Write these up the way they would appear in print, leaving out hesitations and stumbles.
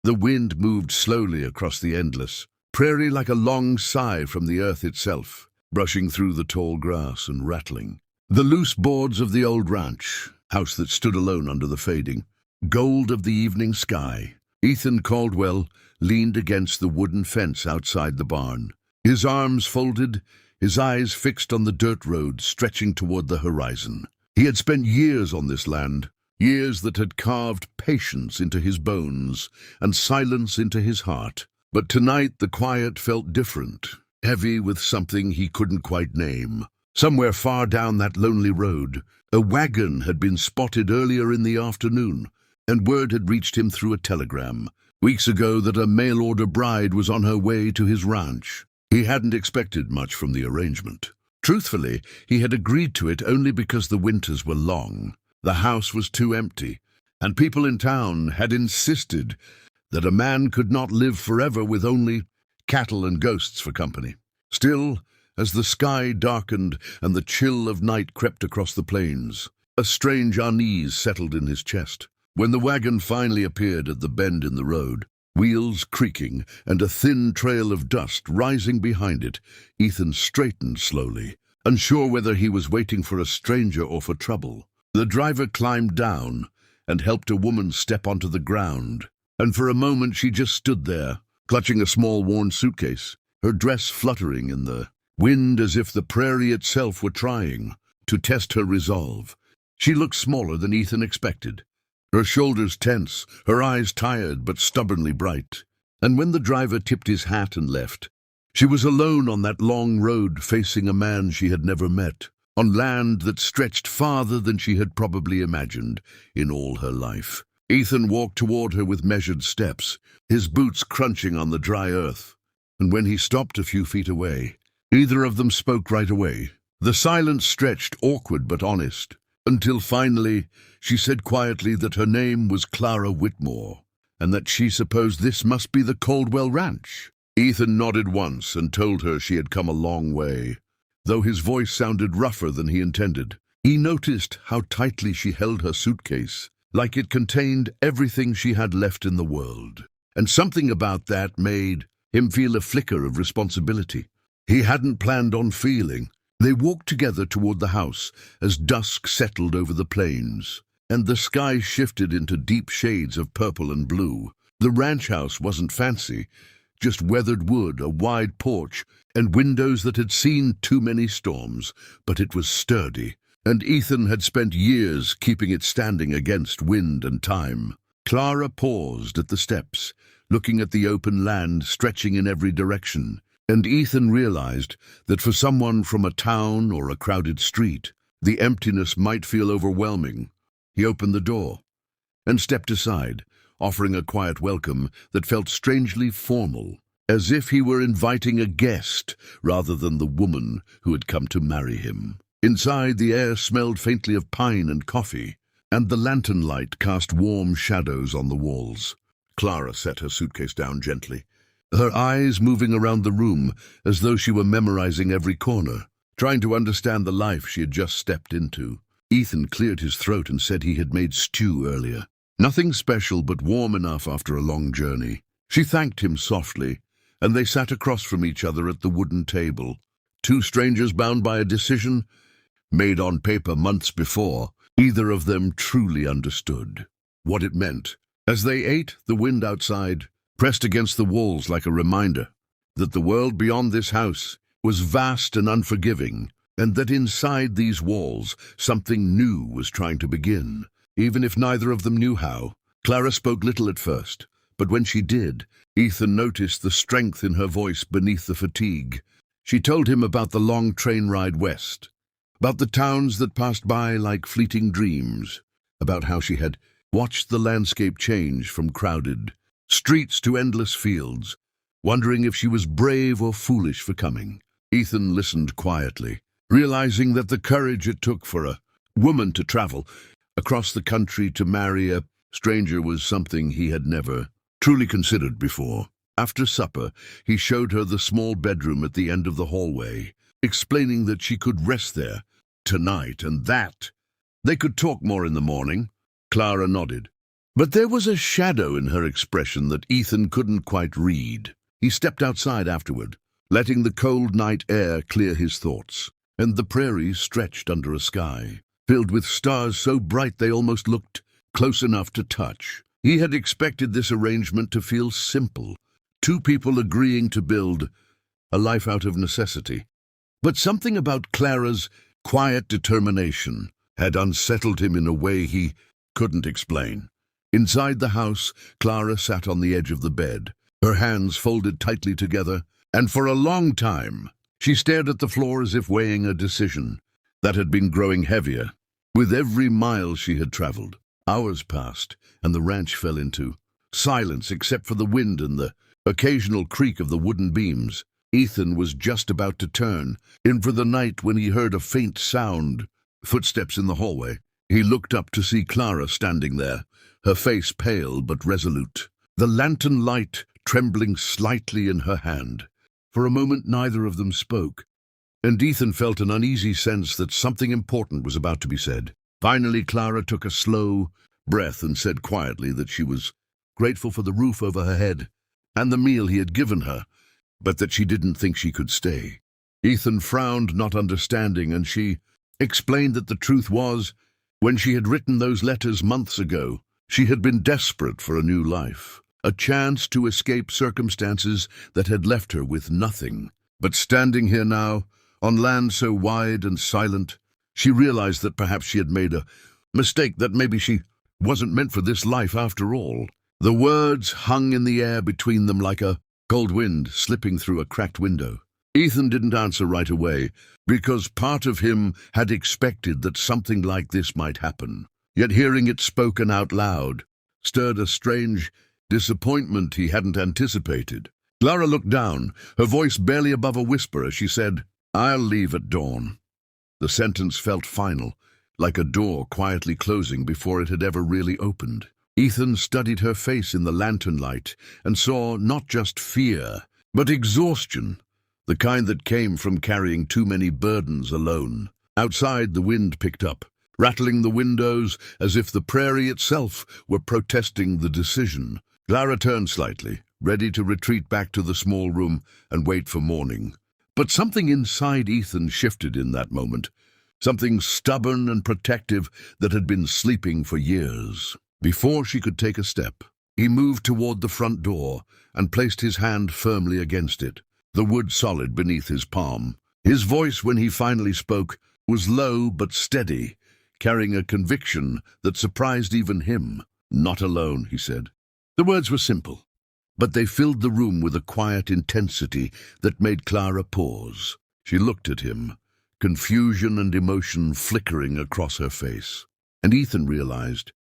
The wind moved slowly across the endless prairie like a long sigh from the earth itself, brushing through the tall grass and rattling. The loose boards of the old ranch house that stood alone under the fading gold of the evening sky. Ethan Caldwell leaned against the wooden fence outside the barn, his arms folded, his eyes fixed on the dirt road stretching toward the horizon. He had spent years on this land, years that had carved patience into his bones and silence into his heart. But tonight the quiet felt different, heavy with something he couldn't quite name. Somewhere far down that lonely road, a wagon had been spotted earlier in the afternoon, and word had reached him through a telegram weeks ago that a mail-order bride was on her way to his ranch. He hadn't expected much from the arrangement. Truthfully, he had agreed to it only because the winters were long. The house was too empty, and people in town had insisted that a man could not live forever with only cattle and ghosts for company. Still, as the sky darkened and the chill of night crept across the plains, a strange unease settled in his chest. When the wagon finally appeared at the bend in the road, wheels creaking and a thin trail of dust rising behind it, Ethan straightened slowly, unsure whether he was waiting for a stranger or for trouble. The driver climbed down and helped a woman step onto the ground, and for a moment she just stood there, clutching a small worn suitcase, her dress fluttering in the wind as if the prairie itself were trying to test her resolve. She looked smaller than Ethan expected, her shoulders tense, her eyes tired but stubbornly bright. And when the driver tipped his hat and left, she was alone on that long road facing a man she had never met, on land that stretched farther than she had probably imagined in all her life. Ethan walked toward her with measured steps, his boots crunching on the dry earth. And when he stopped a few feet away, neither of them spoke right away. The silence stretched, awkward but honest, until finally she said quietly that her name was Clara Whitmore, and that she supposed this must be the Caldwell Ranch. Ethan nodded once and told her she had come a long way, though his voice sounded rougher than he intended. He noticed how tightly she held her suitcase, like it contained everything she had left in the world, and something about that made him feel a flicker of responsibility he hadn't planned on feeling. They walked together toward the house as dusk settled over the plains, and the sky shifted into deep shades of purple and blue. The ranch house wasn't fancy, just weathered wood, a wide porch, and windows that had seen too many storms, but it was sturdy, and Ethan had spent years keeping it standing against wind and time. Clara paused at the steps, looking at the open land stretching in every direction, and Ethan realized that for someone from a town or a crowded street, the emptiness might feel overwhelming. He opened the door and stepped aside, offering a quiet welcome that felt strangely formal, as if he were inviting a guest rather than the woman who had come to marry him. Inside, the air smelled faintly of pine and coffee, and the lantern light cast warm shadows on the walls. Clara set her suitcase down gently, her eyes moving around the room as though she were memorizing every corner, trying to understand the life she had just stepped into. Ethan cleared his throat and said he had made stew earlier. Nothing special, but warm enough after a long journey. She thanked him softly, and they sat across from each other at the wooden table, two strangers bound by a decision made on paper months before. Either of them truly understood what it meant. As they ate, the wind outside pressed against the walls like a reminder that the world beyond this house was vast and unforgiving, and that inside these walls something new was trying to begin, even if neither of them knew how. Clara spoke little at first, but when she did, Ethan noticed the strength in her voice beneath the fatigue. She told him about the long train ride west, about the towns that passed by like fleeting dreams, about how she had watched the landscape change from crowded streets to endless fields, wondering if she was brave or foolish for coming. Ethan listened quietly, realizing that the courage it took for a woman to travel across the country to marry a stranger was something he had never truly considered before. After supper, he showed her the small bedroom at the end of the hallway, explaining that she could rest there tonight and that they could talk more in the morning. Clara nodded, But there was a shadow in her expression that Ethan couldn't quite read. He stepped outside afterward, letting the cold night air clear his thoughts, and the prairie stretched under a sky filled with stars so bright they almost looked close enough to touch. He had expected this arrangement to feel simple, two people agreeing to build a life out of necessity. But something about Clara's quiet determination had unsettled him in a way he couldn't explain. Inside the house, Clara sat on the edge of the bed, her hands folded tightly together, and for a long time she stared at the floor as if weighing a decision that had been growing heavier with every mile she had traveled. Hours passed, and the ranch fell into silence except for the wind and the occasional creak of the wooden beams. Ethan was just about to turn in for the night when he heard a faint sound, footsteps in the hallway. He looked up to see Clara standing there, her face pale but resolute, the lantern light trembling slightly in her hand. For a moment neither of them spoke, and Ethan felt an uneasy sense that something important was about to be said. Finally, Clara took a slow breath and said quietly that she was grateful for the roof over her head and the meal he had given her, but that she didn't think she could stay. Ethan frowned, not understanding, and she explained that the truth was, when she had written those letters months ago, she had been desperate for a new life, a chance to escape circumstances that had left her with nothing. But standing here now, on land so wide and silent, she realized that perhaps she had made a mistake, that maybe she wasn't meant for this life after all. The words hung in the air between them like a cold wind slipping through a cracked window. Ethan didn't answer right away, because part of him had expected that something like this might happen. Yet hearing it spoken out loud stirred a strange disappointment he hadn't anticipated. Clara looked down, her voice barely above a whisper as she said, "I'll leave at dawn." The sentence felt final, like a door quietly closing before it had ever really opened. Ethan studied her face in the lantern light and saw not just fear, but exhaustion, the kind that came from carrying too many burdens alone. Outside, the wind picked up, rattling the windows as if the prairie itself were protesting the decision. Clara turned slightly, ready to retreat back to the small room and wait for morning. But something inside Ethan shifted in that moment, something stubborn and protective that had been sleeping for years. Before she could take a step, he moved toward the front door and placed his hand firmly against it, the wood solid beneath his palm. His voice, when he finally spoke, was low but steady, carrying a conviction that surprised even him. "Not alone," he said. The words were simple, but they filled the room with a quiet intensity that made Clara pause. She looked at him, confusion and emotion flickering across her face. And Ethan realized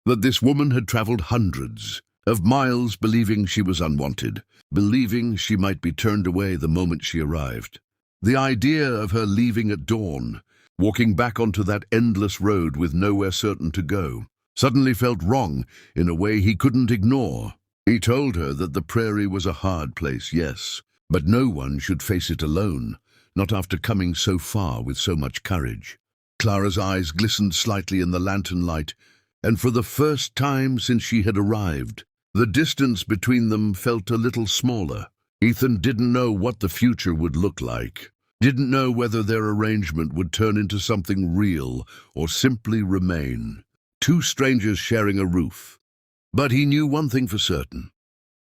that this woman had traveled hundreds of miles believing she was unwanted, believing she might be turned away the moment she arrived. The idea of her leaving at dawn, walking back onto that endless road with nowhere certain to go, suddenly felt wrong in a way he couldn't ignore. He told her that the prairie was a hard place, yes, but no one should face it alone, not after coming so far with so much courage. Clara's eyes glistened slightly in the lantern light, and for the first time since she had arrived, the distance between them felt a little smaller. Ethan didn't know what the future would look like, didn't know whether their arrangement would turn into something real or simply remain two strangers sharing a roof. But he knew one thing for certain: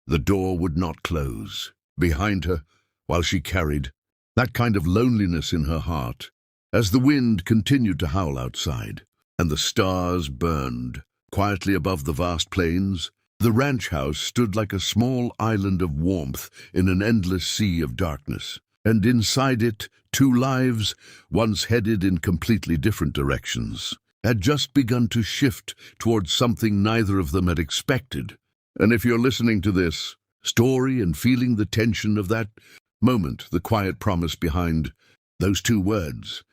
the door would not close behind her while she carried that kind of loneliness in her heart. As the wind continued to howl outside and the stars burned quietly above the vast plains, the ranch house stood like a small island of warmth in an endless sea of darkness. And inside it, two lives, once headed in completely different directions, had just begun to shift towards something neither of them had expected. And if you're listening to this story and feeling the tension of that moment, the quiet promise behind those two words,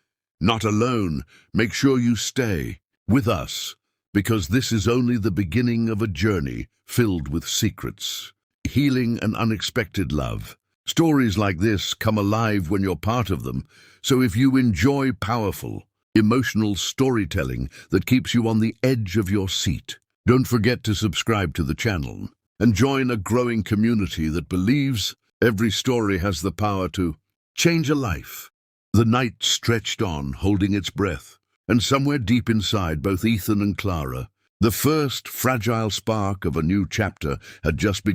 "Not alone," make sure you stay with us, because this is only the beginning of a journey filled with secrets, healing, and unexpected love. Stories like this come alive when you're part of them, so if you enjoy powerful, emotional storytelling that keeps you on the edge of your seat, Don't forget to subscribe to the channel and join a growing community that believes every story has the power to change a life. The night stretched on, holding its breath, and somewhere deep inside both Ethan and Clara, the first fragile spark of a new chapter had just begun.